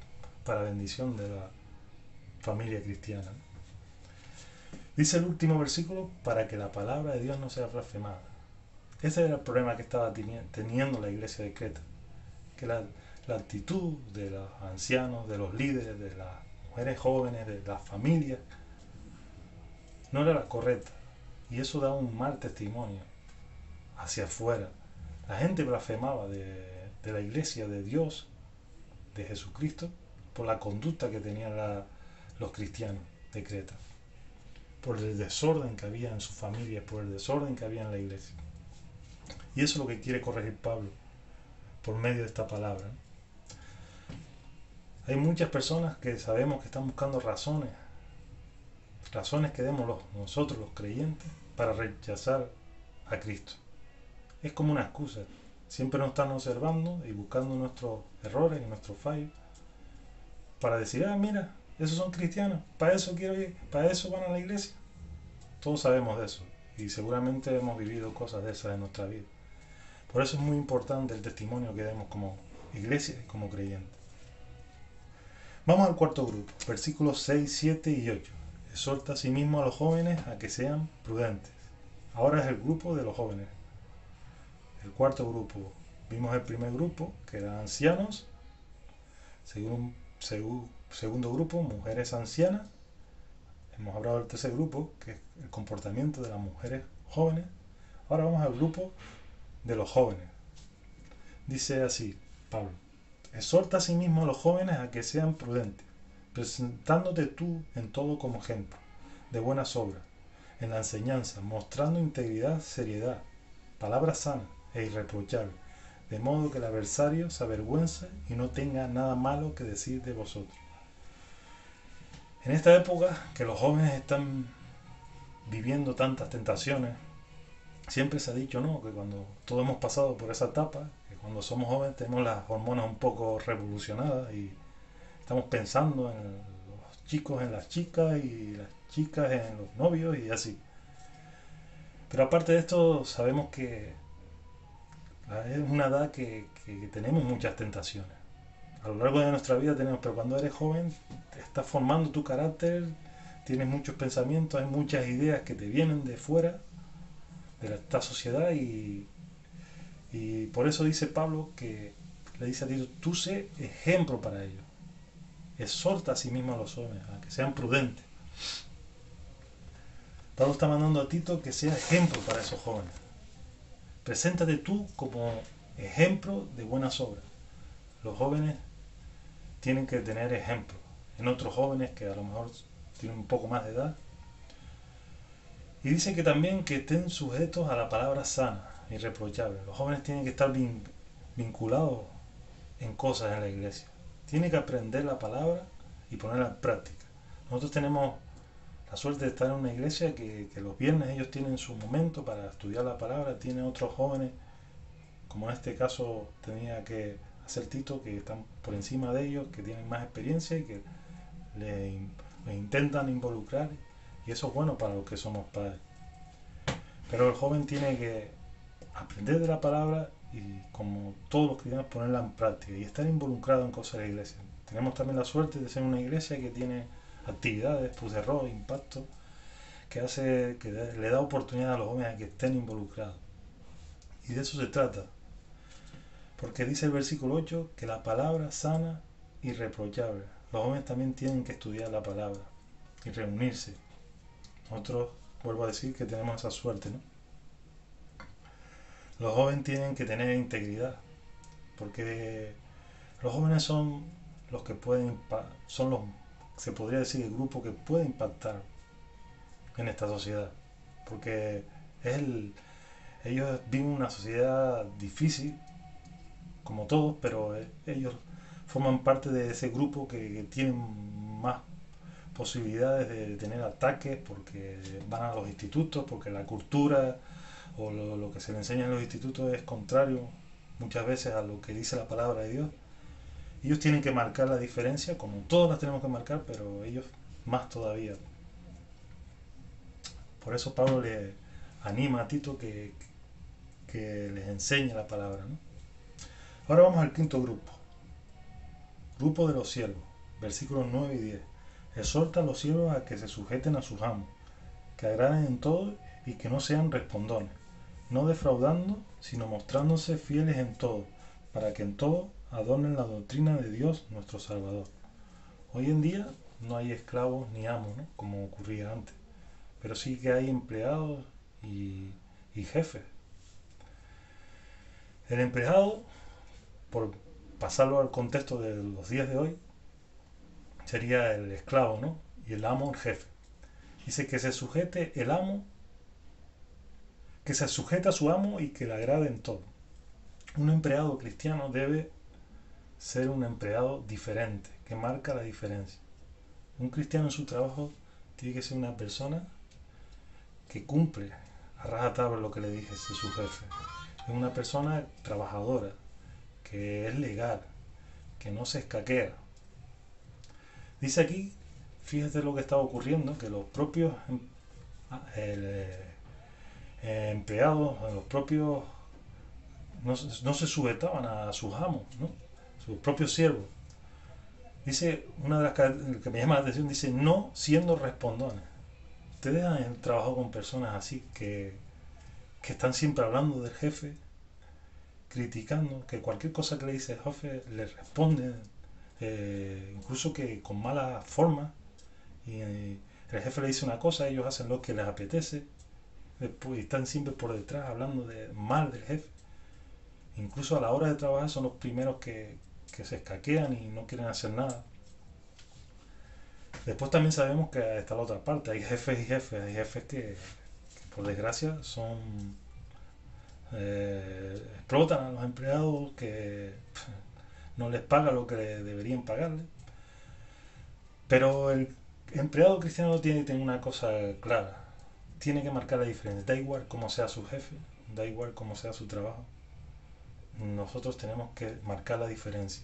para bendición de la familia cristiana. Dice el último versículo, para que la palabra de Dios no sea blasfemada. Ese era el problema que estaba teniendo la iglesia de Creta, que la actitud de los ancianos, de los líderes, de las mujeres jóvenes, de las familias, no era la correcta, y eso da un mal testimonio hacia afuera. La gente blasfemaba de la iglesia de Dios, de Jesucristo, por la conducta que tenían los cristianos de Creta, por el desorden que había en sus familias, por el desorden que había en la iglesia. Y eso es lo que quiere corregir Pablo por medio de esta palabra. Hay muchas personas que sabemos que están buscando razones que demos nosotros los creyentes para rechazar a Cristo. Es como una excusa. Siempre nos están observando y buscando nuestros errores y nuestros fallos para decir, mira, esos son cristianos, para eso quiero ir, para eso van a la iglesia. Todos sabemos de eso y seguramente hemos vivido cosas de esas en nuestra vida. Por eso es muy importante el testimonio que demos como iglesia y como creyentes. Vamos al cuarto grupo, versículos 6, 7 y 8. Exhorta asimismo a los jóvenes a que sean prudentes. Ahora es el grupo de los jóvenes. El cuarto grupo, vimos el primer grupo, que eran ancianos. Segundo grupo, mujeres ancianas. Hemos hablado del tercer grupo, que es el comportamiento de las mujeres jóvenes. Ahora vamos al grupo de los jóvenes. Dice así Pablo: exhorta a sí mismo a los jóvenes a que sean prudentes, presentándote tú en todo como ejemplo de buenas obras, en la enseñanza, mostrando integridad, seriedad, palabras sanas e irreprochables, de modo que el adversario se avergüence y no tenga nada malo que decir de vosotros. En esta época que los jóvenes están viviendo tantas tentaciones, siempre se ha dicho, ¿no?, que cuando todos hemos pasado por esa etapa, que cuando somos jóvenes tenemos las hormonas un poco revolucionadas y estamos pensando en los chicos en las chicas y las chicas en los novios y así. Pero aparte de esto, sabemos que es una edad que tenemos muchas tentaciones. A lo largo de nuestra vida tenemos, pero cuando eres joven estás formando tu carácter, tienes muchos pensamientos, hay muchas ideas que te vienen de fuera de esta sociedad y por eso dice Pablo, que le dice a Tito, tú sé ejemplo para ellos. Exhorta a sí mismo a los jóvenes a que sean prudentes. Pablo está mandando a Tito que sea ejemplo para esos jóvenes. Preséntate tú como ejemplo de buenas obras. Los jóvenes tienen que tener ejemplo en otros jóvenes que a lo mejor tienen un poco más de edad. Y dice que también que estén sujetos a la palabra sana, irreprochable. Los jóvenes tienen que estar vinculados en cosas en la iglesia. Tienen que aprender la palabra y ponerla en práctica. Nosotros tenemos la suerte de estar en una iglesia que los viernes ellos tienen su momento para estudiar la palabra, tienen otros jóvenes, como en este caso tenía que hacer Tito, que están por encima de ellos, que tienen más experiencia y que les intentan involucrar, y eso es bueno para los que somos padres. Pero el joven tiene que aprender de la palabra y, como todos los cristianos, ponerla en práctica y estar involucrado en cosas de la iglesia. Tenemos también la suerte de ser una iglesia que tiene actividades, Pus de Arroz, Impacto, que le da oportunidad a los jóvenes a que estén involucrados. Y de eso se trata. Porque dice el versículo 8 que la palabra sana y reprochable. Los jóvenes también tienen que estudiar la palabra y reunirse. Nosotros, vuelvo a decir, que tenemos esa suerte, ¿no? Los jóvenes tienen que tener integridad, porque los jóvenes son los que se podría decir, el grupo que puede impactar en esta sociedad, porque ellos viven una sociedad difícil, como todos, pero ellos forman parte de ese grupo que tienen más posibilidades de tener ataques, porque van a los institutos, porque la cultura o lo que se les enseña en los institutos es contrario muchas veces a lo que dice la palabra de Dios. Ellos tienen que marcar la diferencia, como todos las tenemos que marcar, pero ellos más todavía. Por eso Pablo le anima a Tito que les enseñe la palabra, ¿no? Ahora vamos al quinto grupo. Grupo de los siervos, versículos 9 y 10. Exhorta a los siervos a que se sujeten a sus amos, que agraden en todo y que no sean respondones, no defraudando, sino mostrándose fieles en todo, para que en todo adornen la doctrina de Dios nuestro Salvador. Hoy en día no hay esclavos ni amos, ¿no?, como ocurría antes, pero sí que hay empleados y jefes. El empleado, por pasarlo al contexto de los días de hoy, sería el esclavo, ¿no?, y el amo el jefe. Dice que se sujete el amo, que se sujeta a su amo y que le agrade en todo. Un empleado cristiano debe ser un empleado diferente, que marca la diferencia. Un cristiano en su trabajo tiene que ser una persona que cumple a rajatabla lo que le dije, su jefe. Es una persona trabajadora, que es legal, que no se escaquea. Dice aquí, fíjate lo que estaba ocurriendo, que los propios empleados, los propios no se sujetaban a sus amos, ¿no?, sus propios siervos. Dice, una de las que me llama la atención, dice, no siendo respondones. Ustedes han trabajado con personas así que están siempre hablando del jefe, criticando, que cualquier cosa que le dice el jefe le responde, incluso que con mala forma, y el jefe le dice una cosa, ellos hacen lo que les apetece, después están siempre por detrás hablando mal del jefe. Incluso a la hora de trabajar son los primeros que se escaquean y no quieren hacer nada. Después también sabemos que está la otra parte, hay jefes y jefes. Hay jefes que por desgracia explotan a los empleados, que no les pagan lo que deberían pagarle. Pero el empleado cristiano tiene que tener una cosa clara, tiene que marcar la diferencia. Da igual cómo sea su jefe, da igual cómo sea su trabajo, nosotros tenemos que marcar la diferencia.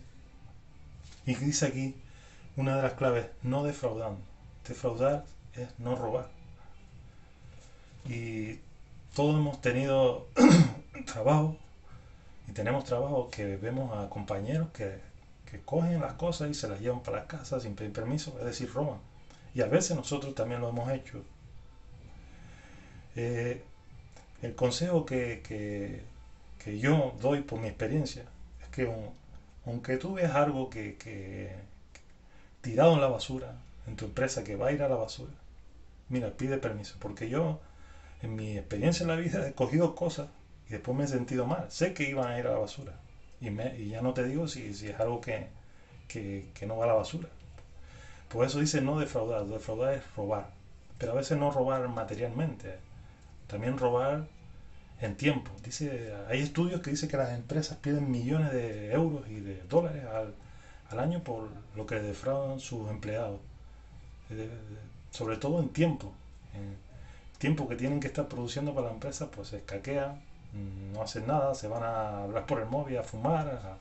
Y dice aquí una de las claves, no defraudando. Defraudar es no robar. Y todos hemos tenido trabajo, y tenemos trabajo que vemos a compañeros que cogen las cosas y se las llevan para la casa sin pedir permiso, es decir, roban. Y a veces nosotros también lo hemos hecho. El consejo que yo doy por mi experiencia es que aunque tú veas algo que tirado en la basura en tu empresa, que va a ir a la basura, mira, pide permiso, porque yo en mi experiencia en la vida he cogido cosas y después me he sentido mal, sé que iban a ir a la basura y ya no te digo si es algo que no va a la basura. Por eso dice no defraudar. Defraudar es robar, pero a veces no robar materialmente, también robar en tiempo. Dice, hay estudios que dicen que las empresas pierden millones de euros y de dólares al año por lo que defraudan sus empleados. sobre todo en tiempo. En tiempo que tienen que estar produciendo para la empresa, pues se escaquean, no hacen nada, se van a hablar por el móvil, a fumar,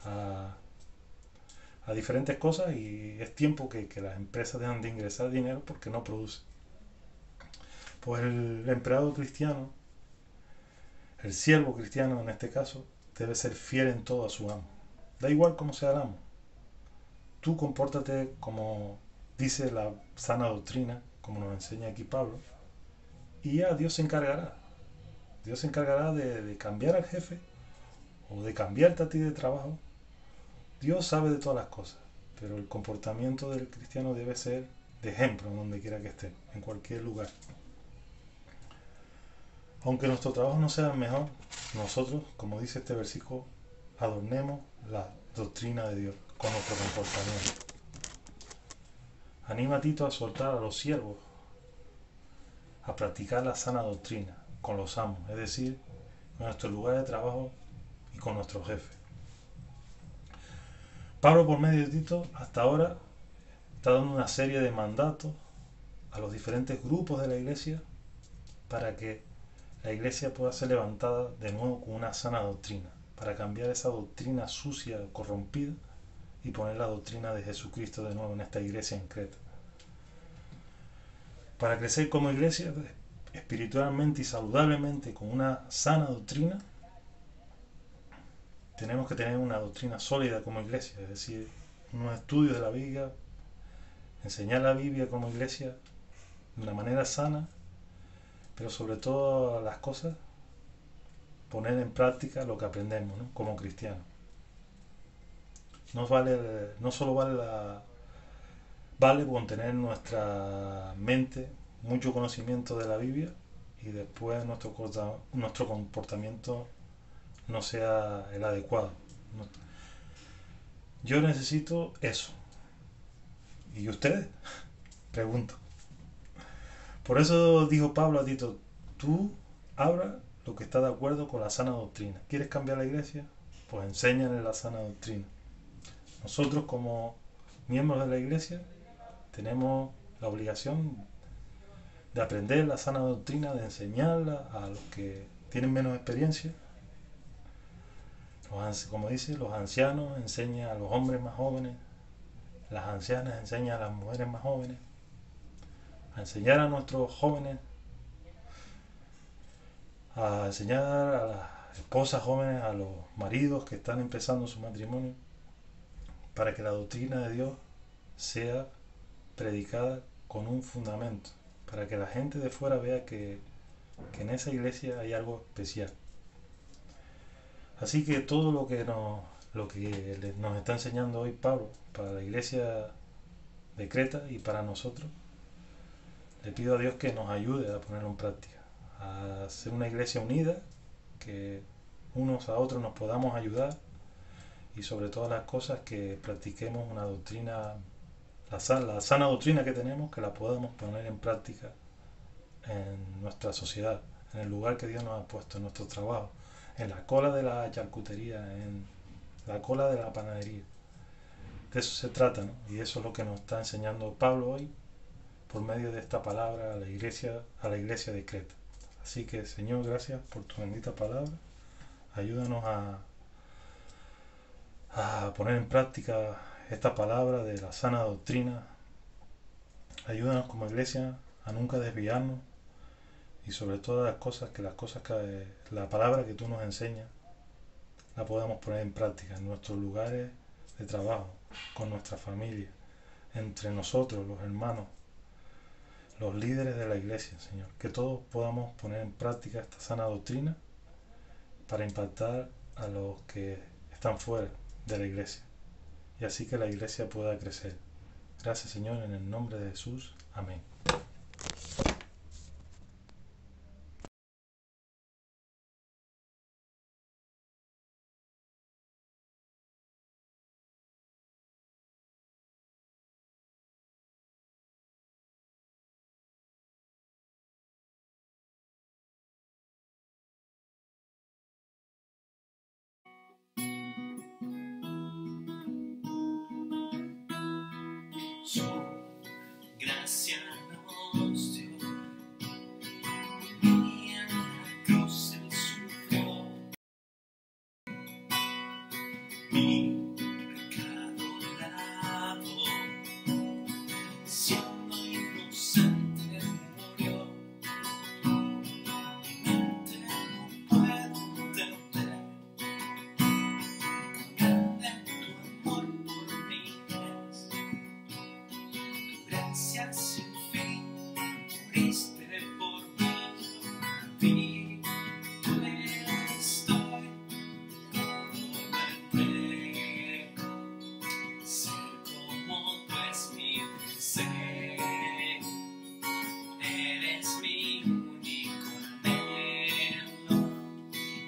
a diferentes cosas, y es tiempo que las empresas dejan de ingresar dinero porque no producen. Pues el empleado cristiano, el siervo cristiano en este caso, debe ser fiel en todo a su amo. Da igual cómo sea el amo. Tú compórtate como dice la sana doctrina, como nos enseña aquí Pablo, y ya Dios se encargará. Dios se encargará de cambiar al jefe o de cambiarte a ti de trabajo. Dios sabe de todas las cosas, pero el comportamiento del cristiano debe ser de ejemplo en donde quiera que esté, en cualquier lugar. Aunque nuestro trabajo no sea el mejor, nosotros, como dice este versículo, adornemos la doctrina de Dios con nuestro comportamiento. Anima a Tito a soltar a los siervos, a practicar la sana doctrina con los amos, es decir, con nuestro lugar de trabajo y con nuestro jefe. Pablo, por medio de Tito, hasta ahora está dando una serie de mandatos a los diferentes grupos de la iglesia para que la iglesia pueda ser levantada de nuevo con una sana doctrina, para cambiar esa doctrina sucia, corrompida, y poner la doctrina de Jesucristo de nuevo en esta iglesia en Creta. Para crecer como iglesia espiritualmente y saludablemente con una sana doctrina, tenemos que tener una doctrina sólida como iglesia, es decir, unos estudios de la Biblia, enseñar la Biblia como iglesia de una manera sana, pero sobre todo las cosas, poner en práctica lo que aprendemos, ¿no? Como cristianos. No solo vale con tener en nuestra mente mucho conocimiento de la Biblia y después nuestro comportamiento no sea el adecuado. Yo necesito eso. ¿Y ustedes? Pregunto. Por eso dijo Pablo a Tito, tú habla lo que está de acuerdo con la sana doctrina. ¿Quieres cambiar la iglesia? Pues enséñale la sana doctrina. Nosotros como miembros de la iglesia tenemos la obligación de aprender la sana doctrina, de enseñarla a los que tienen menos experiencia. Como dice, los ancianos enseñan a los hombres más jóvenes, las ancianas enseñan a las mujeres más jóvenes, a enseñar a nuestros jóvenes, a enseñar a las esposas jóvenes, a los maridos que están empezando su matrimonio, para que la doctrina de Dios sea predicada con un fundamento, para que la gente de fuera vea que en esa iglesia hay algo especial. Así que todo lo que nos está enseñando hoy Pablo para la iglesia de Creta y para nosotros, le pido a Dios que nos ayude a ponerlo en práctica, a ser una iglesia unida, que unos a otros nos podamos ayudar y sobre todas las cosas que practiquemos una doctrina, la sana doctrina que tenemos, que la podamos poner en práctica en nuestra sociedad, en el lugar que Dios nos ha puesto, en nuestro trabajo, en la cola de la charcutería, en la cola de la panadería. De eso se trata, ¿no? Y eso es lo que nos está enseñando Pablo hoy por medio de esta palabra a la iglesia de Creta. Así que, Señor, gracias por tu bendita palabra. Ayúdanos a poner en práctica esta palabra de la sana doctrina. Ayúdanos como iglesia a nunca desviarnos y sobre todas las cosas que la palabra que tú nos enseñas la podamos poner en práctica en nuestros lugares de trabajo, con nuestra familia, entre nosotros, los hermanos, los líderes de la iglesia, Señor. Que todos podamos poner en práctica esta sana doctrina para impactar a los que están fuera de la iglesia y así que la iglesia pueda crecer. Gracias, Señor, en el nombre de Jesús. Amén. Su gran gracia nos dio. Y en la cruz Él sufrió mi pecado lavó, siendo inocente murió. Mi mente no puedo entender cuán grande tu amor por mí es. Tu gracia sin fin, moriste por mí, yo vivo, estoy, todo lo entrego. Ser como tú es mi deseo, eres mi único anhelo.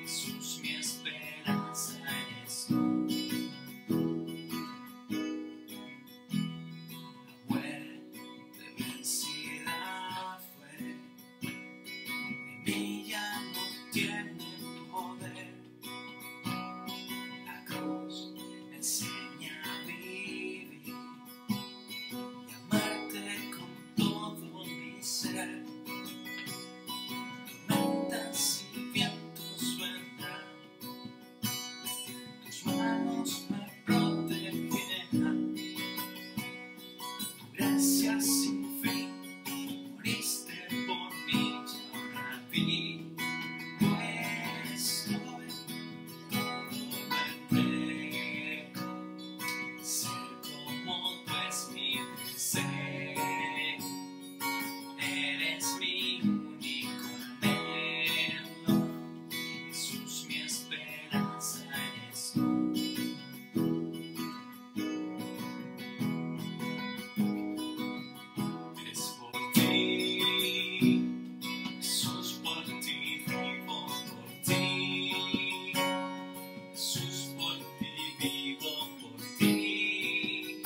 Jesús, mi esperanza eres tú. La muerte vencida fue, en mí ya no tiene poder. La cruz me enseña a vivir y amarte con todo mi ser. Tormentas y vientos vendrán, tus manos me protegerán. Tu gracia sin fin, moriste por mí, y ahora vivo estoy, todo lo entrego. Ser como tú es mi deseo, eres mi único anhelo. Jesús, mi esperanza eres tú. Es por ti, Jesús, por ti vivo, por ti. Jesús, por ti vivo, por ti.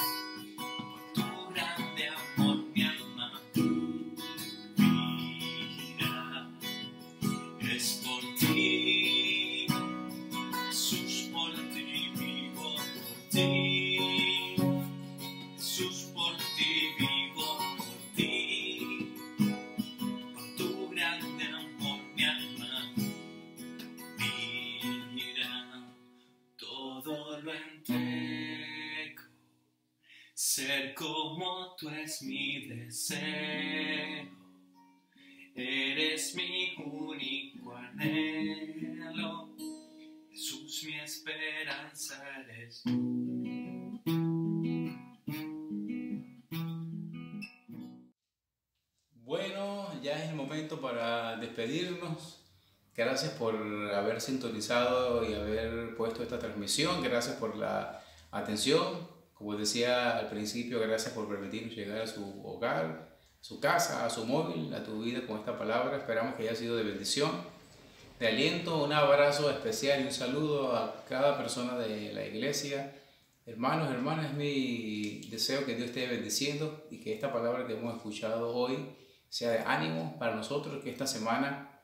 Por tu grande amor mi alma vivirá. Es por ti, Jesús, por ti vivo, por ti. Jesús, por ti vivo, por ti. Por tu grande amor mi alma vivirá. Todo lo entrego. Ser como tú es mi deseo. Eres mi único anhelo. Jesús, mi esperanza eres tú. Bueno, ya es el momento para despedirnos. Gracias por haber sintonizado y haber puesto esta transmisión. Gracias por la atención. Como decía al principio, gracias por permitirnos llegar a su hogar, a su casa, a su móvil, a tu vida con esta palabra. Esperamos que haya sido de bendición, de aliento. Un abrazo especial y un saludo a cada persona de la iglesia. Hermanos, hermanas, es mi deseo que Dios esté bendiciendo y que esta palabra que hemos escuchado hoy sea de ánimo para nosotros, que esta semana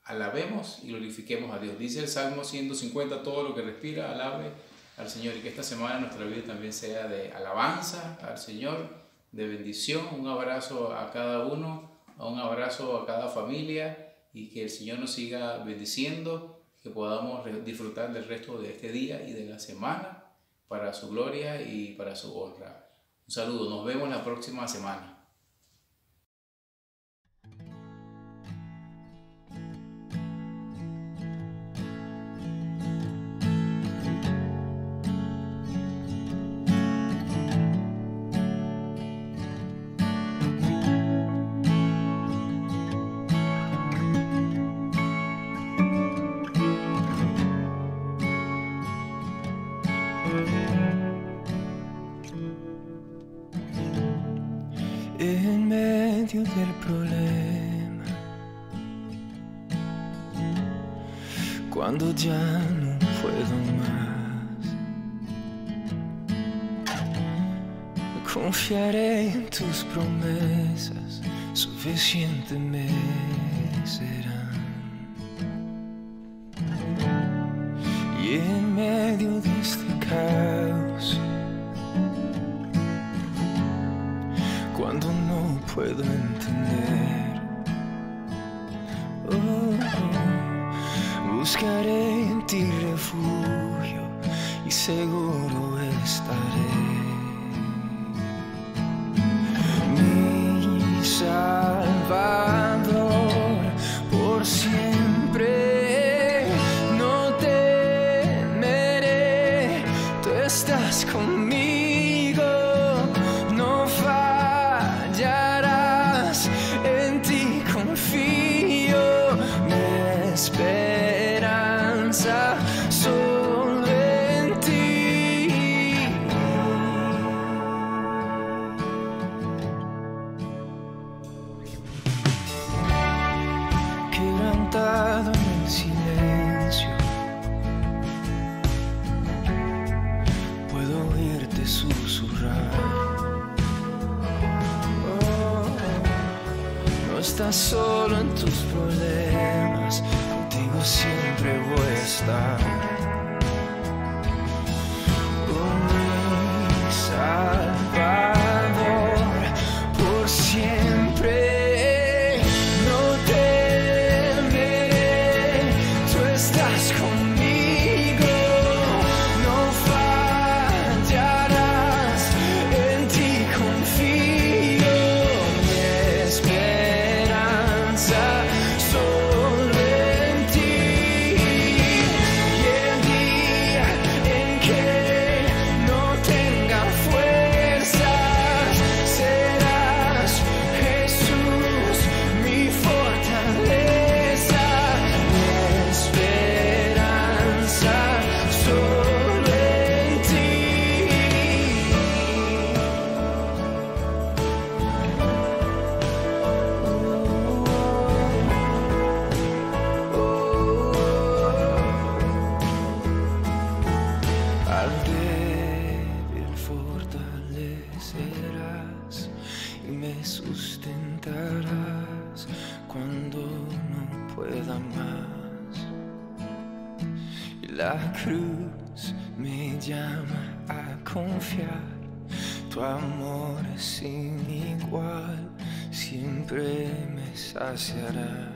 alabemos y glorifiquemos a Dios. Dice el Salmo 150, todo lo que respira, alabe al Señor, y que esta semana nuestra vida también sea de alabanza al Señor, de bendición. Un abrazo a cada uno, un abrazo a cada familia, y que el Señor nos siga bendiciendo, que podamos disfrutar del resto de este día y de la semana para su gloria y para su honra. Un saludo, nos vemos la próxima semana. En medio del problema, cuando ya no puedo más, confiaré en tus promesas, suficiente me serán. Y en medio de este caos, Buscaré en ti refugio y seguro estaré. Mi Salvador, por siempre no temeré. Tú estás conmigo, no fallarás, en ti confío. Mi esperanza solo en ti. Quebrantado en el silencio, puedo oírte susurrar. No estás solo en tus problemas, contigo siempre voy a estar. Mi Salvador, por siempre no temeré. Tú estás conmigo, no fallarás, en ti confío. Mi esperanza solo en ti. Y el día en que no tenga fuerzas, serás Jesús mi fortaleza. Mi esperanza solo en ti. Al débil fortalecerás y me sustentarás cuando no pueda más. Y la cruz me llama a confiar, tu amor es sin igual, siempre me saciará.